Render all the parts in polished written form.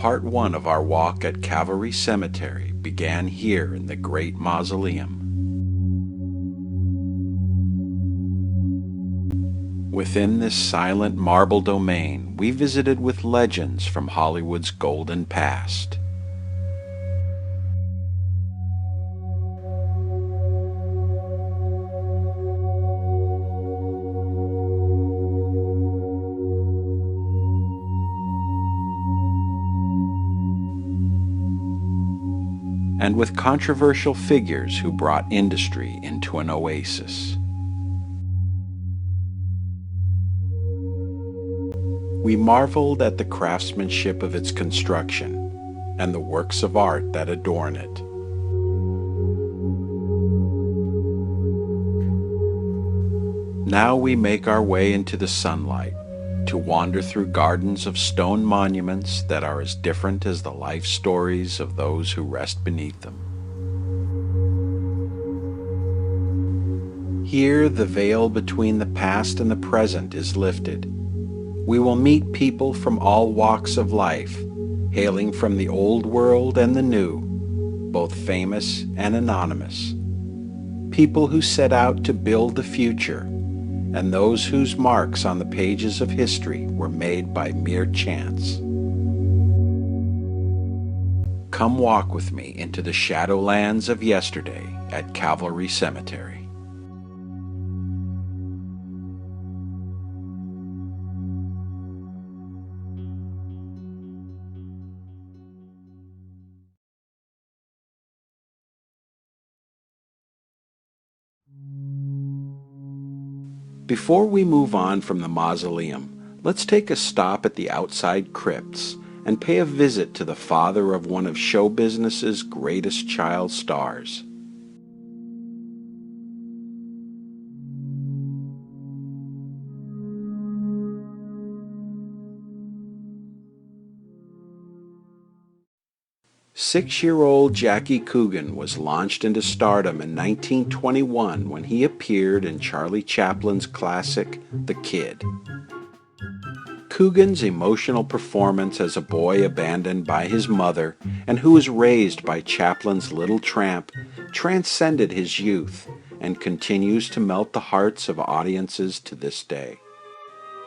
Part 1 of our walk at Calvary Cemetery began here in the Great Mausoleum. Within this silent marble domain, we visited with legends from Hollywood's golden past. And with controversial figures who brought industry into an oasis. We marveled at the craftsmanship of its construction and the works of art that adorn it. Now we make our way into the sunlight to wander through gardens of stone monuments that are as different as the life stories of those who rest beneath them. Here, the veil between the past and the present is lifted. We will meet people from all walks of life, hailing from the old world and the new, both famous and anonymous. People who set out to build the future, and those whose marks on the pages of history were made by mere chance. Come walk with me into the shadowlands of yesterday at Calvary Cemetery. Before we move on from the mausoleum, let's take a stop at the outside crypts and pay a visit to the father of one of show business's greatest child stars. Six-year-old Jackie Coogan was launched into stardom in 1921 when he appeared in Charlie Chaplin's classic, The Kid. Coogan's emotional performance as a boy abandoned by his mother and who was raised by Chaplin's little tramp transcended his youth and continues to melt the hearts of audiences to this day.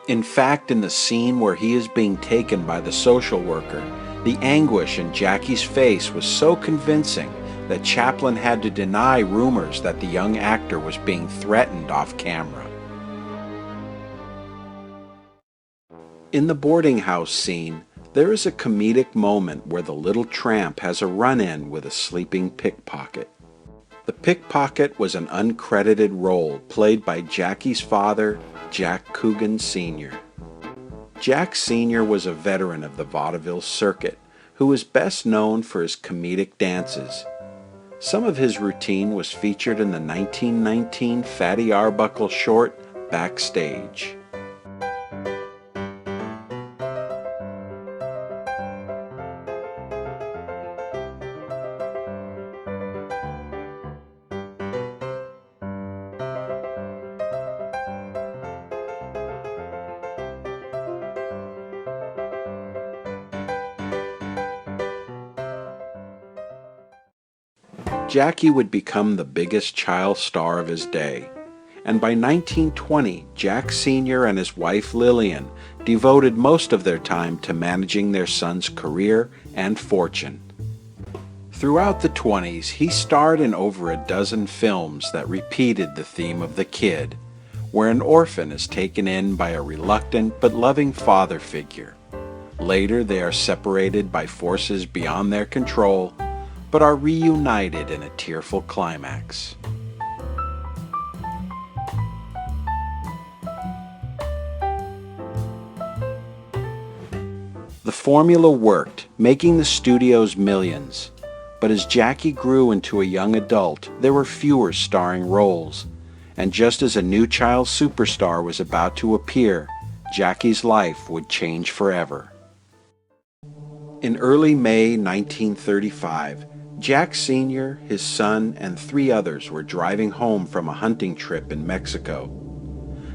In fact, in the scene where he is being taken by the social worker, the anguish in Jackie's face was so convincing that Chaplin had to deny rumors that the young actor was being threatened off camera. In the boarding house scene, there is a comedic moment where the little tramp has a run-in with a sleeping pickpocket. The pickpocket was an uncredited role played by Jackie's father, Jack Coogan Sr. Jack Sr. was a veteran of the vaudeville circuit who was best known for his comedic dances. Some of his routine was featured in the 1919 Fatty Arbuckle short, Backstage. Jackie would become the biggest child star of his day, and by 1920, Jack Sr. and his wife Lillian devoted most of their time to managing their son's career and fortune. Throughout the 20s, he starred in over a dozen films that repeated the theme of The Kid, where an orphan is taken in by a reluctant but loving father figure. Later, they are separated by forces beyond their control, but are reunited in a tearful climax. The formula worked, making the studios millions, but as Jackie grew into a young adult, there were fewer starring roles, and just as a new child superstar was about to appear, Jackie's life would change forever. In early May 1935, Jack Sr., his son, and 3 others were driving home from a hunting trip in Mexico.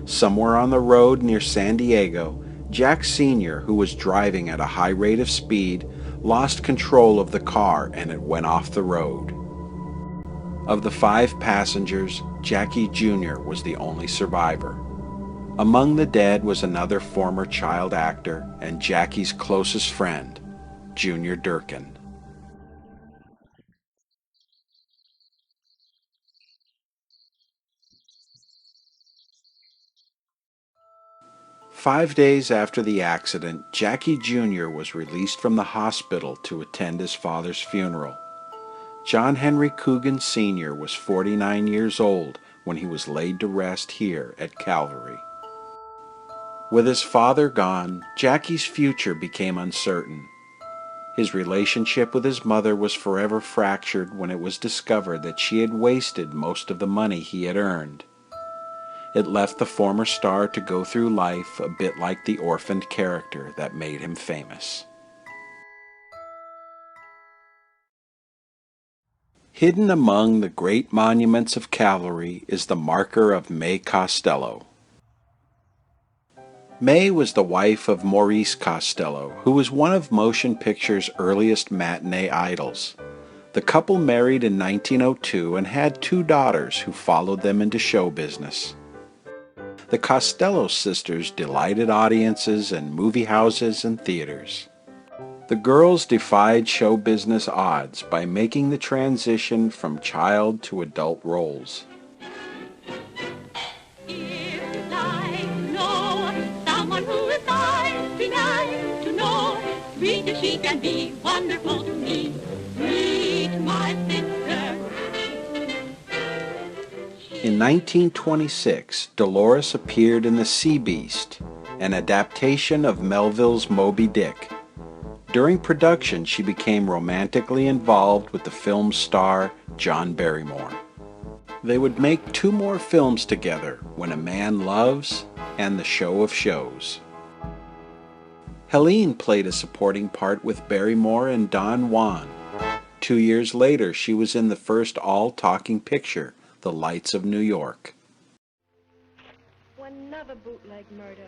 Somewhere on the road near San Diego, Jack Sr., who was driving at a high rate of speed, lost control of the car and it went off the road. Of the 5 passengers, Jackie Jr. was the only survivor. Among the dead was another former child actor and Jackie's closest friend, Junior Durkin. Five days after the accident, Jackie Jr. was released from the hospital to attend his father's funeral. John Henry Coogan Sr. was 49 years old when he was laid to rest here at Calvary. With his father gone, Jackie's future became uncertain. His relationship with his mother was forever fractured when it was discovered that she had wasted most of the money he had earned. It left the former star to go through life a bit like the orphaned character that made him famous. Hidden among the great monuments of Calvary is the marker of May Costello. May was the wife of Maurice Costello, who was one of motion picture's earliest matinee idols. The couple married in 1902 and had 2 daughters who followed them into show business. The Costello sisters delighted audiences in movie houses and theaters. The girls defied show business odds by making the transition from child to adult roles. If I know someone who is nice, be nice to know, sweet as she can be, wonderful to me, meet my sister. In 1926, Dolores appeared in The Sea Beast, an adaptation of Melville's Moby Dick. During production, she became romantically involved with the film's star, John Barrymore. They would make 2 more films together, When a Man Loves and The Show of Shows. Helene played a supporting part with Barrymore in Don Juan. 2 years later, she was in the first all-talking picture, The Lights of New York. Another bootleg murder.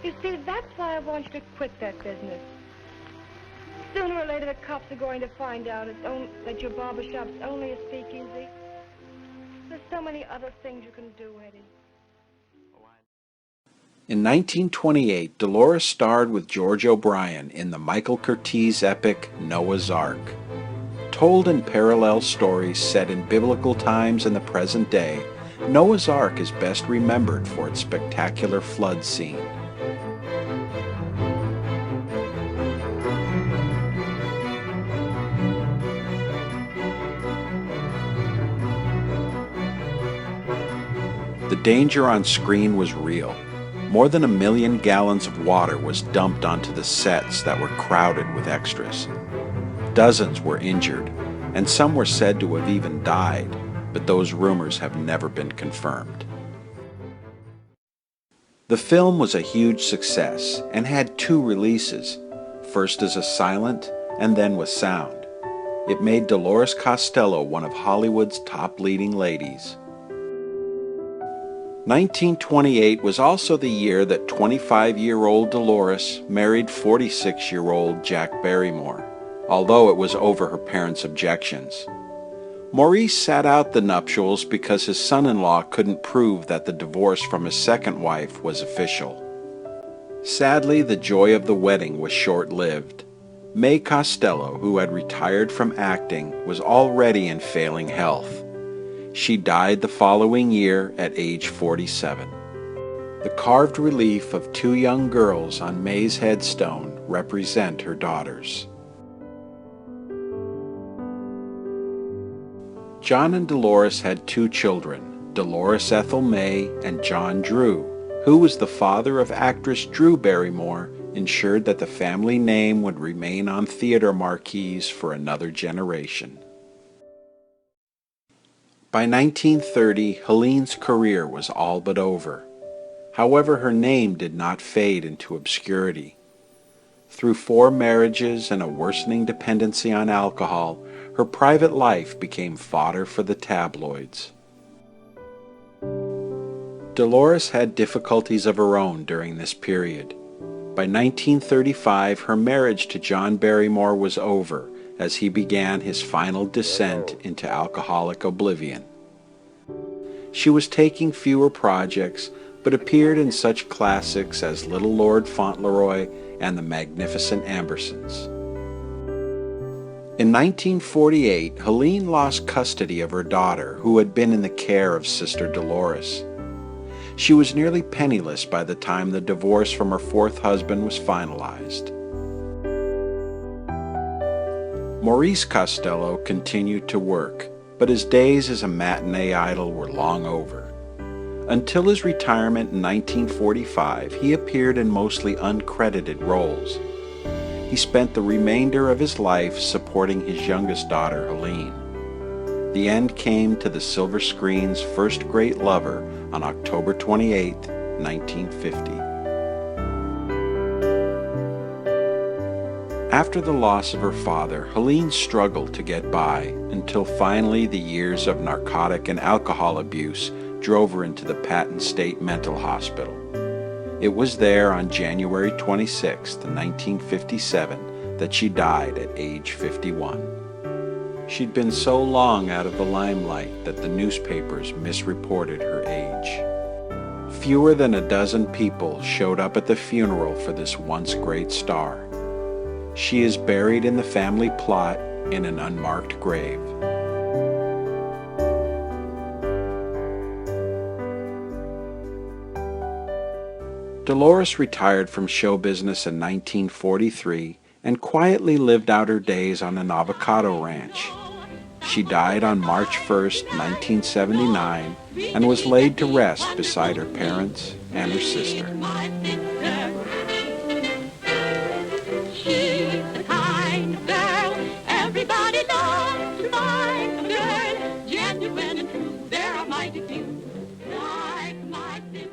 You see, that's why I want you to quit that business. Sooner or later, the cops are going to find out that your barbershop's only a speakeasy. There's so many other things you can do, Eddie. In 1928, Dolores starred with George O'Brien in the Michael Curtiz epic Noah's Ark. Told in parallel stories set in biblical times and the present day, Noah's Ark is best remembered for its spectacular flood scene. The danger on screen was real. More than 1 million gallons of water was dumped onto the sets that were crowded with extras. Dozens were injured, and some were said to have even died, but those rumors have never been confirmed. The film was a huge success and had 2 releases, first as a silent and then with sound. It made Dolores Costello one of Hollywood's top leading ladies. 1928 was also the year that 25-year-old Dolores married 46-year-old Jack Barrymore, although it was over her parents' objections. Maurice sat out the nuptials because his son-in-law couldn't prove that the divorce from his second wife was official. Sadly, the joy of the wedding was short-lived. May Costello, who had retired from acting, was already in failing health. She died the following year at age 47. The carved relief of 2 young girls on May's headstone represent her daughters. John and Dolores had 2 children, Dolores Ethel May and John Drew, who was the father of actress Drew Barrymore, ensured that the family name would remain on theater marquees for another generation. By 1930, Helene's career was all but over. However, her name did not fade into obscurity. Through 4 marriages and a worsening dependency on alcohol, her private life became fodder for the tabloids. Dolores had difficulties of her own during this period. By 1935, her marriage to John Barrymore was over as he began his final descent into alcoholic oblivion. She was taking fewer projects, but appeared in such classics as Little Lord Fauntleroy and The Magnificent Ambersons. In 1948, Helene lost custody of her daughter, who had been in the care of Sister Dolores. She was nearly penniless by the time the divorce from her fourth husband was finalized. Maurice Costello continued to work, but his days as a matinee idol were long over. Until his retirement in 1945, he appeared in mostly uncredited roles. He spent the remainder of his life supporting his youngest daughter, Helene. The end came to the silver screen's first great lover on October 28, 1950. After the loss of her father, Helene struggled to get by until finally the years of narcotic and alcohol abuse drove her into the Patton State Mental Hospital. It was there on January 26, 1957, that she died at age 51. She'd been so long out of the limelight that the newspapers misreported her age. Fewer than a dozen people showed up at the funeral for this once great star. She is buried in the family plot in an unmarked grave. Dolores retired from show business in 1943 and quietly lived out her days on an avocado ranch. She died on March 1, 1979, and was laid to rest beside her parents and her sister. She's the kind of girl everybody loves to like a girl, genuine and true. There are mighty few like my sister.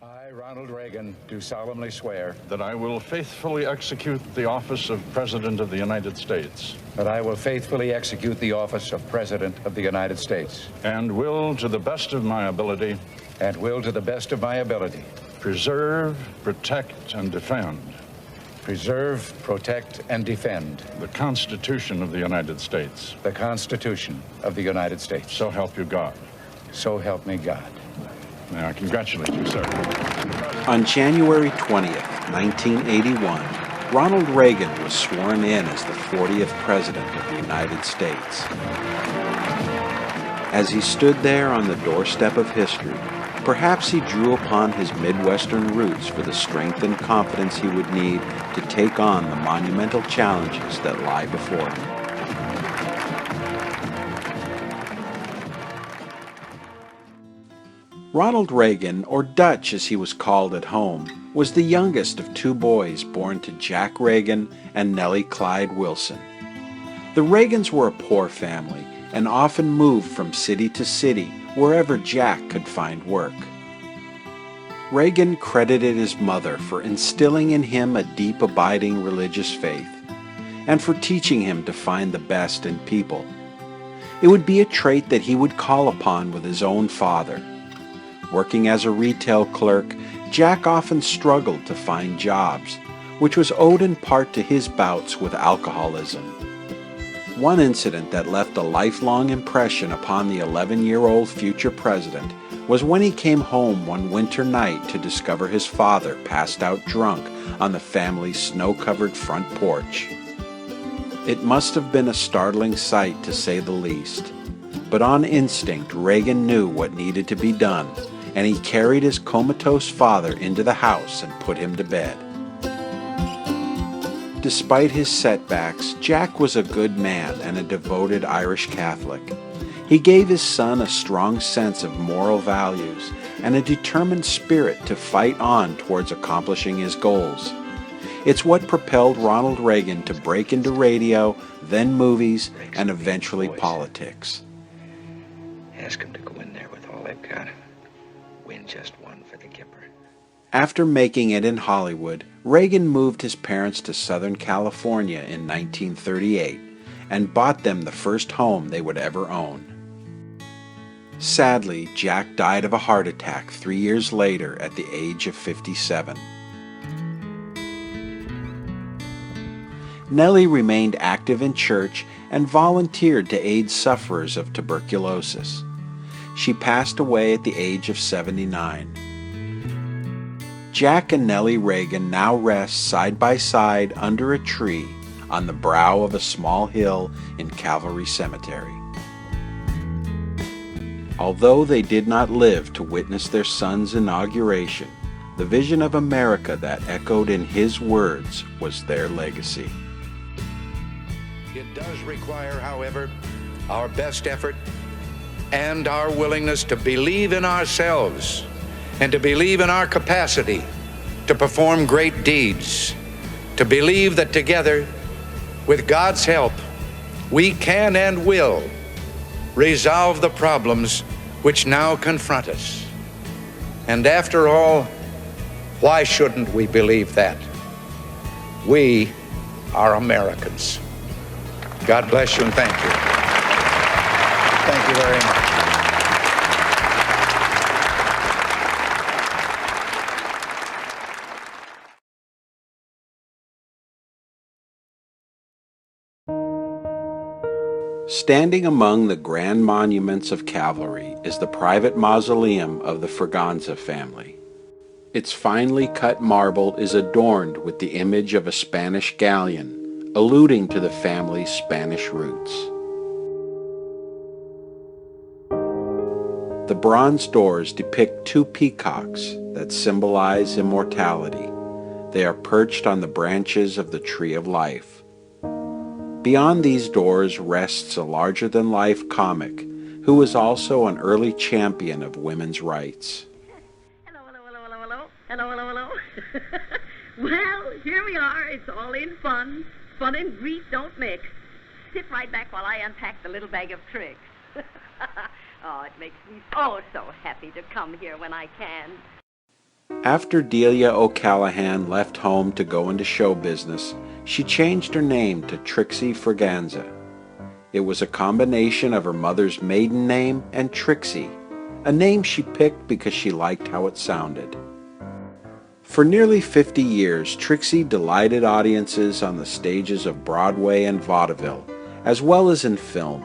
I, Ronald Reagan, do solemnly swear that I will faithfully execute the office of President of the United States. that I will faithfully execute the office of President of the United States. And will, to the best of my ability, And will, to the best of my ability, preserve, protect, and defend preserve, protect, and defend the Constitution of the United States. the Constitution of the United States. So help you God. So help me God. May I congratulate you, sir. On January 20th, 1981, Ronald Reagan was sworn in as the 40th President of the United States. As he stood there on the doorstep of history, perhaps he drew upon his Midwestern roots for the strength and confidence he would need to take on the monumental challenges that lie before him. Ronald Reagan, or Dutch as he was called at home, was the youngest of two boys born to Jack Reagan and Nellie Clyde Wilson. The Reagans were a poor family and often moved from city to city wherever Jack could find work. Reagan credited his mother for instilling in him a deep, abiding religious faith and for teaching him to find the best in people. It would be a trait that he would call upon with his own father. Working as a retail clerk, Jack often struggled to find jobs, which was owed in part to his bouts with alcoholism. One incident that left a lifelong impression upon the 11-year-old future president was when he came home one winter night to discover his father passed out drunk on the family's snow-covered front porch. It must have been a startling sight, to say the least. But on instinct, Reagan knew what needed to be done, and he carried his comatose father into the house and put him to bed. Despite his setbacks, Jack was a good man and a devoted Irish Catholic. He gave his son a strong sense of moral values and a determined spirit to fight on towards accomplishing his goals. It's what propelled Ronald Reagan to break into radio, then movies, and eventually politics. Ask them to go in there with all they've got. Win just one for the Kipper. After making it in Hollywood, Reagan moved his parents to Southern California in 1938 and bought them the first home they would ever own. Sadly, Jack died of a heart attack 3 years later at the age of 57. Nellie remained active in church and volunteered to aid sufferers of tuberculosis. She passed away at the age of 79. Jack and Nellie Reagan now rest side by side under a tree on the brow of a small hill in Calvary Cemetery. Although they did not live to witness their son's inauguration, the vision of America that echoed in his words was their legacy. It does require, however, our best effort and our willingness to believe in ourselves and to believe in our capacity to perform great deeds, to believe that together, with God's help, we can and will resolve the problems which now confront us. And after all, why shouldn't we believe that? We are Americans. God bless you and thank you. Thank you very much. Standing among the grand monuments of Calvary is the private mausoleum of the Friganza family. Its finely cut marble is adorned with the image of a Spanish galleon, alluding to the family's Spanish roots. The bronze doors depict two peacocks that symbolize immortality. They are perched on the branches of the tree of life. Beyond these doors rests a larger-than-life comic who was also an early champion of women's rights. Hello, hello, hello, hello, hello. Hello, hello, hello. Well, here we are. It's all in fun. Fun and grief don't mix. Sit right back while I unpack the little bag of tricks. Oh, it makes me so happy to come here when I can. After Delia O'Callahan left home to go into show business, she changed her name to Trixie Friganza. It was a combination of her mother's maiden name and Trixie, a name she picked because she liked how it sounded. For nearly 50 years, Trixie delighted audiences on the stages of Broadway and vaudeville, as well as in film.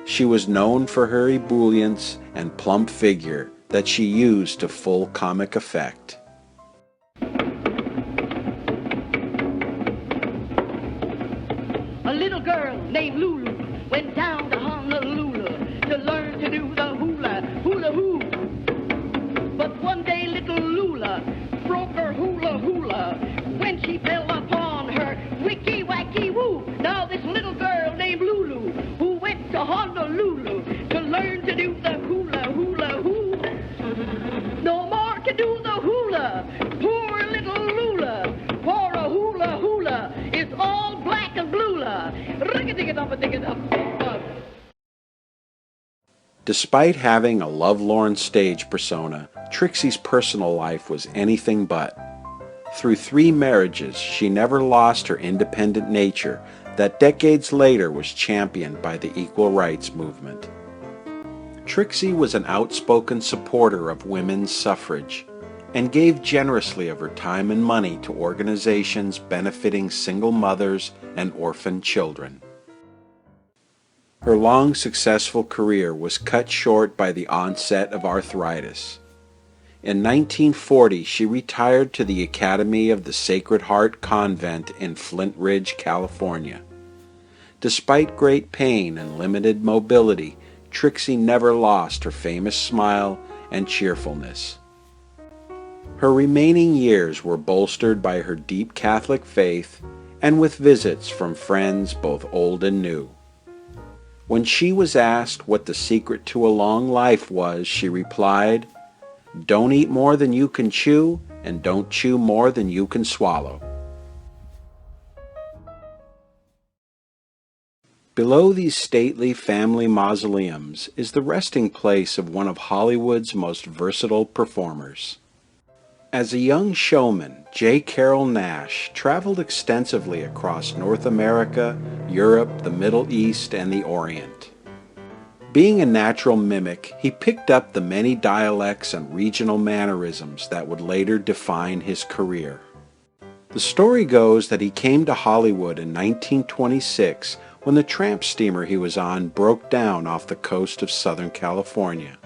She was known for her ebullience and plump figure that she used to full comic effect. A little girl named Lulu went down to Honolulu to learn to do the hula hoo. But one day little Lula broke her hula when she fell upon her wicky wacky woo. Now this little girl named Lulu who went to Honolulu to learn to do the hula hoo. No more to do the hula. Poor little Lula. For a hula is all black and blue-la. Rig-a-dig-a-dub-a-dig-a-dub. Despite having a lovelorn stage persona, Trixie's personal life was anything but. Through 3 marriages, she never lost her independent nature that decades later was championed by the equal rights movement. Trixie was an outspoken supporter of women's suffrage and gave generously of her time and money to organizations benefiting single mothers and orphan children. Her long, successful career was cut short by the onset of arthritis. In 1940, she retired to the Academy of the Sacred Heart Convent in Flint Ridge, California. Despite great pain and limited mobility, Trixie never lost her famous smile and cheerfulness. Her remaining years were bolstered by her deep Catholic faith and with visits from friends both old and new. When she was asked what the secret to a long life was, she replied, "Don't eat more than you can chew, and don't chew more than you can swallow." Below these stately family mausoleums is the resting place of one of Hollywood's most versatile performers. As a young showman, J. Carrol Naish traveled extensively across North America, Europe, the Middle East, and the Orient. Being a natural mimic, he picked up the many dialects and regional mannerisms that would later define his career. The story goes that he came to Hollywood in 1926 when the tramp steamer he was on broke down off the coast of Southern California.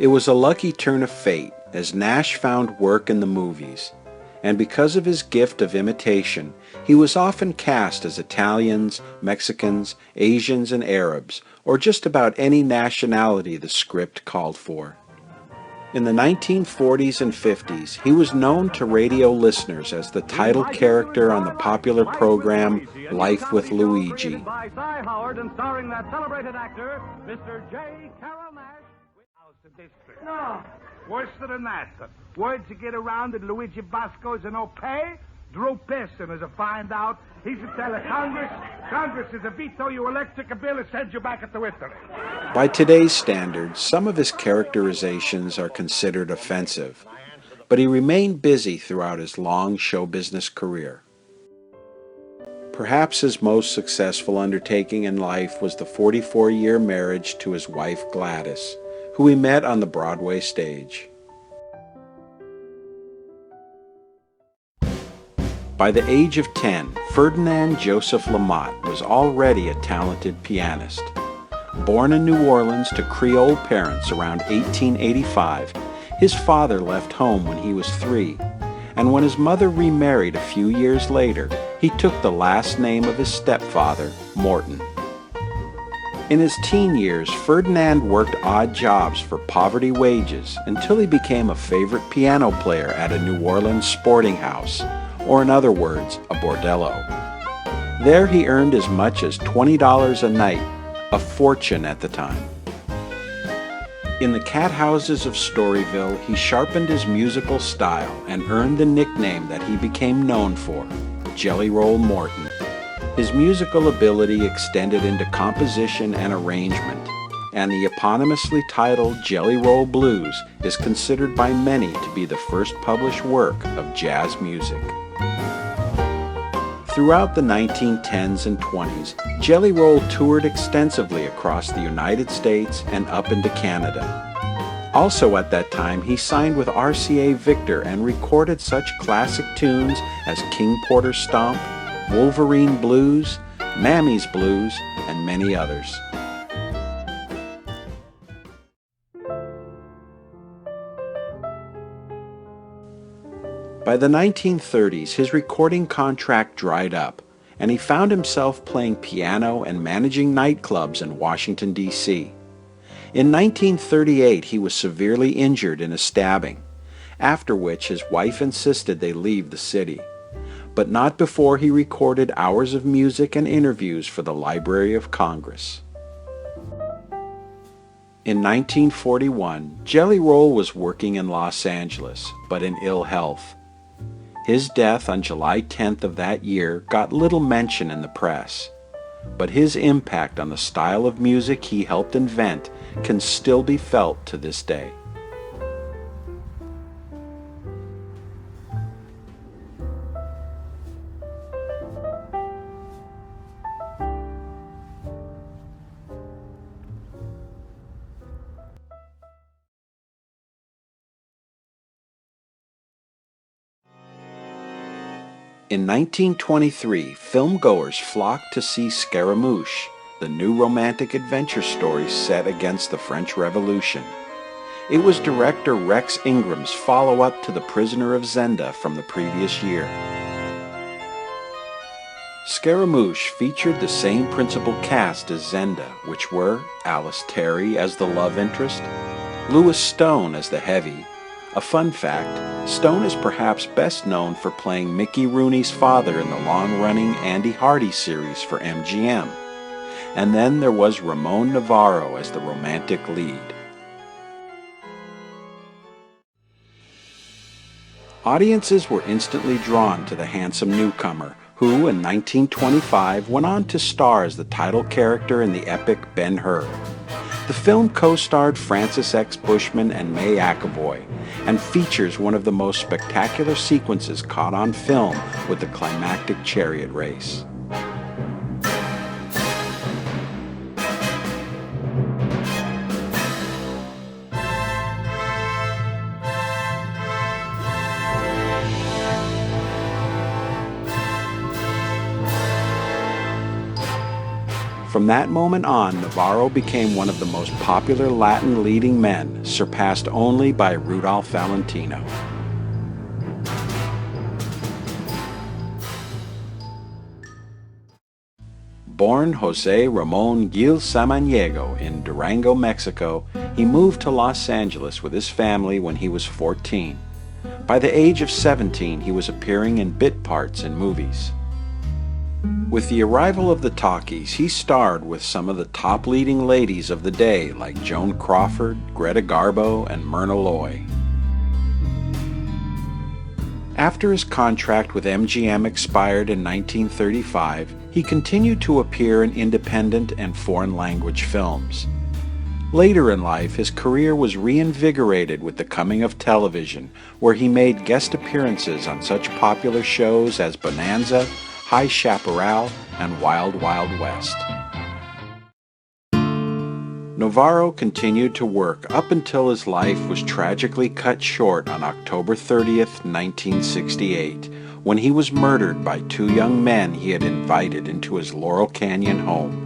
It was a lucky turn of fate, as Naish found work in the movies, and because of his gift of imitation, he was often cast as Italians, Mexicans, Asians, and Arabs, or just about any nationality the script called for. In the 1940s and 50s, he was known to radio listeners as the title character on the popular program Life with Luigi. By Cy Howard and starring that celebrated actor, Mr. J. Carrol Naish. No, worse than that. Word to get around that Luigi Bosco is an pay. Drew Pearson is a find out. He should tell the Congress is a veto you electric a bill and send you back at the Italy. By today's standards, some of his characterizations are considered offensive, but he remained busy throughout his long show business career. Perhaps his most successful undertaking in life was the 44-year marriage to his wife Gladys, who he met on the Broadway stage. By the age of 10, Ferdinand Joseph Lamotte was already a talented pianist. Born in New Orleans to Creole parents around 1885, his father left home when he was 3, and when his mother remarried a few years later, he took the last name of his stepfather, Morton. In his teen years, Ferdinand worked odd jobs for poverty wages until he became a favorite piano player at a New Orleans sporting house, or in other words, a bordello. There he earned as much as $20 a night, a fortune at the time. In the cat houses of Storyville, he sharpened his musical style and earned the nickname that he became known for, Jelly Roll Morton. His musical ability extended into composition and arrangement, and the eponymously titled Jelly Roll Blues is considered by many to be the first published work of jazz music. Throughout the 1910s and 20s, Jelly Roll toured extensively across the United States and up into Canada. Also at that time, he signed with RCA Victor and recorded such classic tunes as King Porter Stomp, Wolverine Blues, Mammy's Blues, and many others. By the 1930s, his recording contract dried up, and he found himself playing piano and managing nightclubs in Washington, D.C. In 1938, he was severely injured in a stabbing, after which his wife insisted they leave the city, but not before he recorded hours of music and interviews for the Library of Congress. In 1941, Jelly Roll was working in Los Angeles, but in ill health. His death on July 10th of that year got little mention in the press, but his impact on the style of music he helped invent can still be felt to this day. In 1923, filmgoers flocked to see Scaramouche, the new romantic adventure story set against the French Revolution. It was director Rex Ingram's follow-up to The Prisoner of Zenda from the previous year. Scaramouche featured the same principal cast as Zenda, which were Alice Terry as the love interest, Louis Stone as the heavy. A fun fact, Stone is perhaps best known for playing Mickey Rooney's father in the long-running Andy Hardy series for MGM. And then there was Ramon Novarro as the romantic lead. Audiences were instantly drawn to the handsome newcomer, who in 1925 went on to star as the title character in the epic Ben-Hur. The film co-starred Francis X. Bushman and May Acavoy, and features one of the most spectacular sequences caught on film with the climactic chariot race. From that moment on, Novarro became one of the most popular Latin leading men, surpassed only by Rudolph Valentino. Born Jose Ramon Gil Samaniego in Durango, Mexico, he moved to Los Angeles with his family when he was 14. By the age of 17, he was appearing in bit parts in movies. With the arrival of the talkies, he starred with some of the top leading ladies of the day like Joan Crawford, Greta Garbo, and Myrna Loy. After his contract with MGM expired in 1935, he continued to appear in independent and foreign language films. Later in life, his career was reinvigorated with the coming of television, where he made guest appearances on such popular shows as Bonanza, High Chaparral, and Wild Wild West. Novarro continued to work up until his life was tragically cut short on October 30th, 1968, when he was murdered by two young men he had invited into his Laurel Canyon home.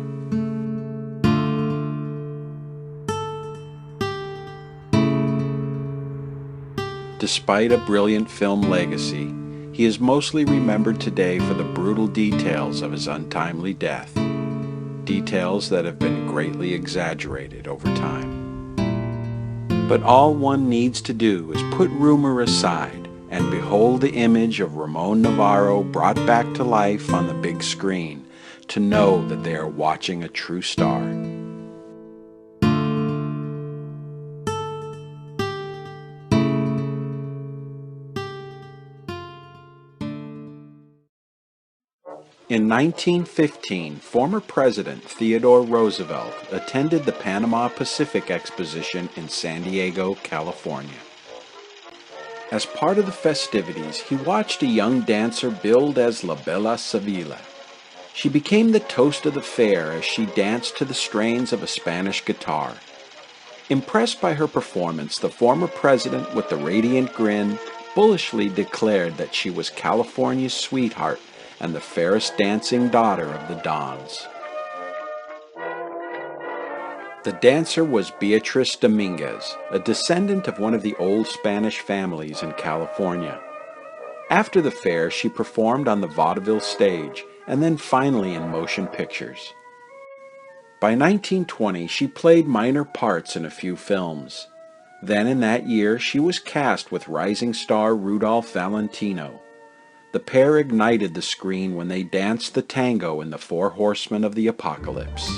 Despite a brilliant film legacy, he is mostly remembered today for the brutal details of his untimely death, details that have been greatly exaggerated over time. But all one needs to do is put rumor aside and behold the image of Ramon Novarro brought back to life on the big screen to know that they are watching a true star. In 1915, former President Theodore Roosevelt attended the Panama Pacific Exposition in San Diego, California. As part of the festivities, he watched a young dancer billed as La Bella Sevilla. She became the toast of the fair as she danced to the strains of a Spanish guitar. Impressed by her performance, the former president, with the radiant grin, bullishly declared that she was California's sweetheart and the fairest dancing daughter of the Dons. The dancer was Beatrice Dominguez, a descendant of one of the old Spanish families in California. After the fair, she performed on the vaudeville stage and then finally in motion pictures. By 1920, she played minor parts in a few films. Then in that year, she was cast with rising star Rudolph Valentino. The pair ignited the screen when they danced the tango in The Four Horsemen of the Apocalypse.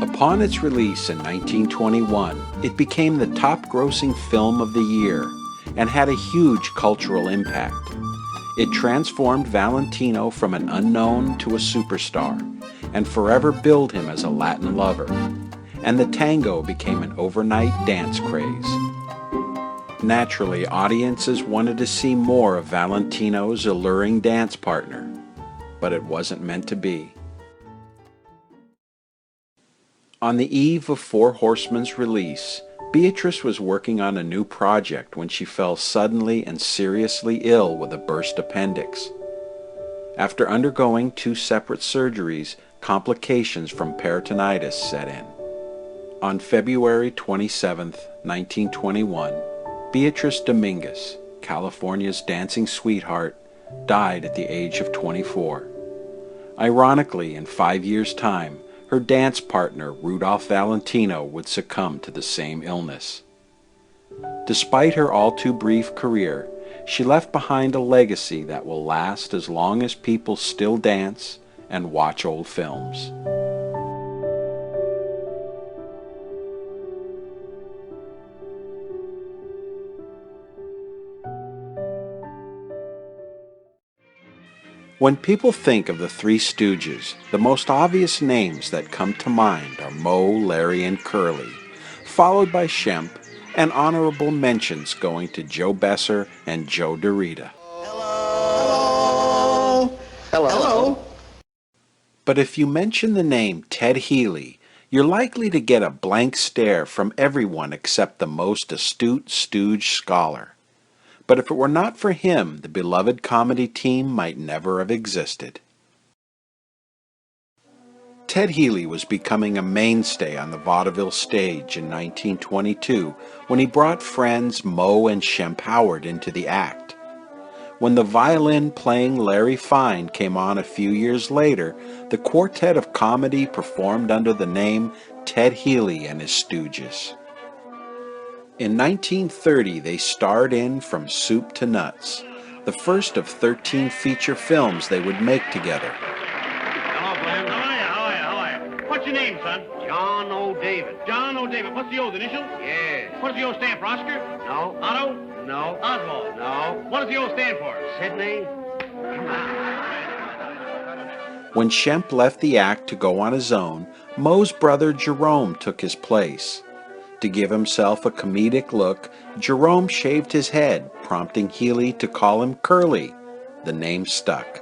Upon its release in 1921, it became the top-grossing film of the year and had a huge cultural impact. It transformed Valentino from an unknown to a superstar and forever billed him as a Latin lover, and the tango became an overnight dance craze. Naturally, audiences wanted to see more of Valentino's alluring dance partner, but it wasn't meant to be. On the eve of Four Horsemen's release, Beatrice was working on a new project when she fell suddenly and seriously ill with a burst appendix. After undergoing 2 separate surgeries, complications from peritonitis set in. On February 27, 1921, Beatrice Dominguez, California's dancing sweetheart, died at the age of 24. Ironically, in 5 years' time, her dance partner, Rudolph Valentino, would succumb to the same illness. Despite her all-too-brief career, she left behind a legacy that will last as long as people still dance and watch old films. When people think of the Three Stooges, the most obvious names that come to mind are Moe, Larry, and Curly, followed by Shemp, and honorable mentions going to Joe Besser and Joe DeRita. Hello. But if you mention the name Ted Healy, you're likely to get a blank stare from everyone except the most astute Stooge scholar. But if it were not for him, the beloved comedy team might never have existed. Ted Healy was becoming a mainstay on the vaudeville stage in 1922 when he brought friends Moe and Shemp Howard into the act. When the violin-playing Larry Fine came on a few years later, the quartet of comedy performed under the name Ted Healy and his Stooges. In 1930, they starred in From Soup to Nuts, the first of 13 feature films they would make together. Hello, Glenn. How are you? What's your name, son? John O. David. John O. David. What's the old initial? Yes. What does the O stand for, Oscar? No. Otto? No. Oswald? No. What does the O stand for? Sydney. When Shemp left the act to go on his own, Moe's brother Jerome took his place. To give himself a comedic look, Jerome shaved his head, prompting Healy to call him Curly. The name stuck.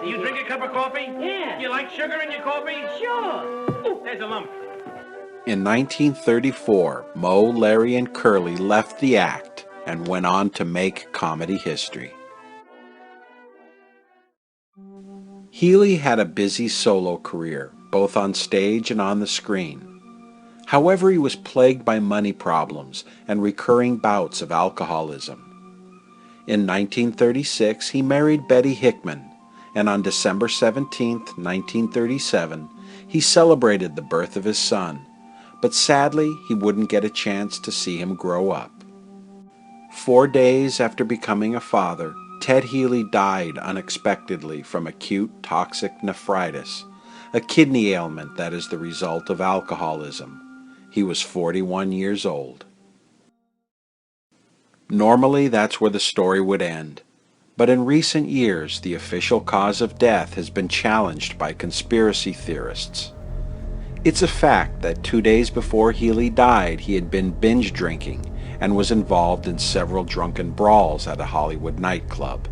Do you drink a cup of coffee? Yeah. Do you like sugar in your coffee? Sure. Ooh, there's a lump. In 1934, Moe, Larry, and Curly left the act and went on to make comedy history. Healy had a busy solo career, both on stage and on the screen. However, he was plagued by money problems and recurring bouts of alcoholism. In 1936, he married Betty Hickman, and on December 17, 1937, he celebrated the birth of his son, but sadly, he wouldn't get a chance to see him grow up. 4 days after becoming a father, Ted Healy died unexpectedly from acute toxic nephritis, a kidney ailment that is the result of alcoholism. He was 41 years old. Normally, that's where the story would end. But in recent years, the official cause of death has been challenged by conspiracy theorists. It's a fact that 2 days before Healy died, he had been binge drinking and was involved in several drunken brawls at a Hollywood nightclub.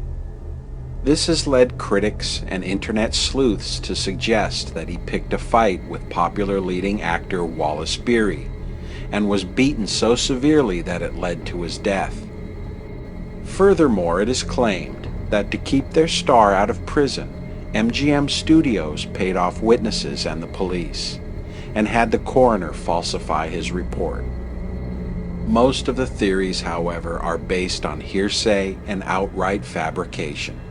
This has led critics and internet sleuths to suggest that he picked a fight with popular leading actor Wallace Beery and was beaten so severely that it led to his death. Furthermore, it is claimed that to keep their star out of prison, MGM Studios paid off witnesses and the police, and had the coroner falsify his report. Most of the theories, however, are based on hearsay and outright fabrication.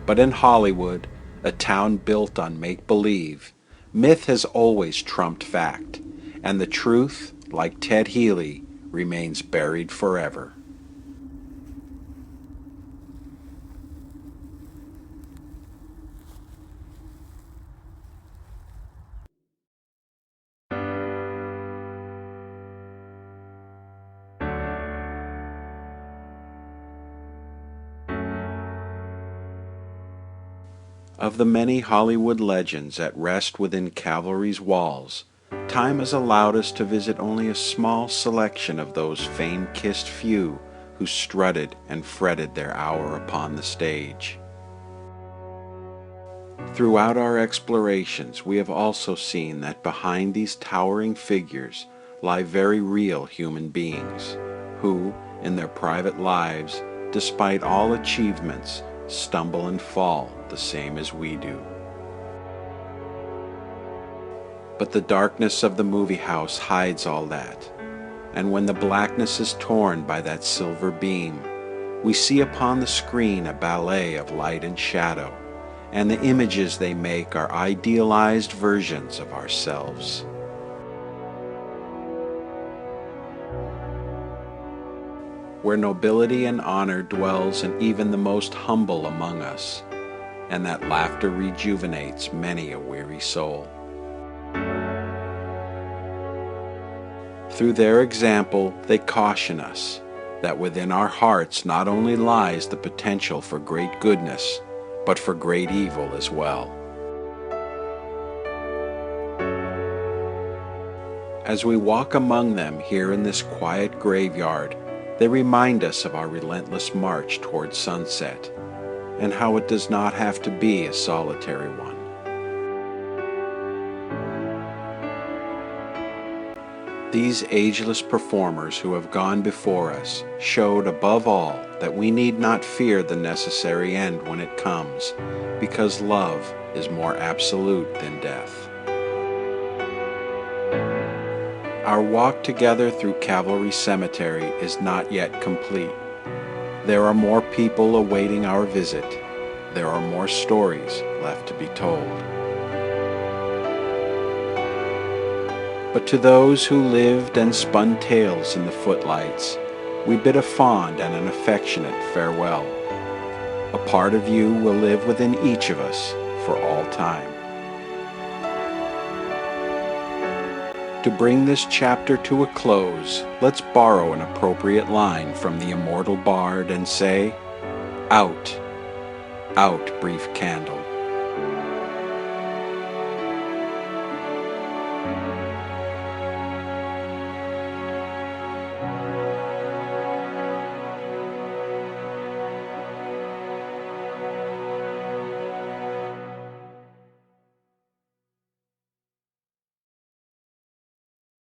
But in Hollywood, a town built on make-believe, myth has always trumped fact, and the truth, like Ted Healy, remains buried forever. Of the many Hollywood legends at rest within Calvary's walls, time has allowed us to visit only a small selection of those fame-kissed few who strutted and fretted their hour upon the stage. Throughout our explorations, we have also seen that behind these towering figures lie very real human beings, who, in their private lives, despite all achievements, stumble and fall the same as we do. But the darkness of the movie house hides all that, and when the blackness is torn by that silver beam, we see upon the screen a ballet of light and shadow, and the images they make are idealized versions of ourselves. Where nobility and honor dwells in even the most humble among us, and that laughter rejuvenates many a weary soul. Through their example, they caution us that within our hearts not only lies the potential for great goodness, but for great evil as well. As we walk among them here in this quiet graveyard, they remind us of our relentless march toward sunset, and how it does not have to be a solitary one. These ageless performers who have gone before us showed above all that we need not fear the necessary end when it comes, because love is more absolute than death. Our walk together through Calvary Cemetery is not yet complete. There are more people awaiting our visit. There are more stories left to be told. But to those who lived and spun tales in the footlights, we bid a fond and an affectionate farewell. A part of you will live within each of us for all time. To bring this chapter to a close, let's borrow an appropriate line from the immortal bard and say, "Out, out, brief candle,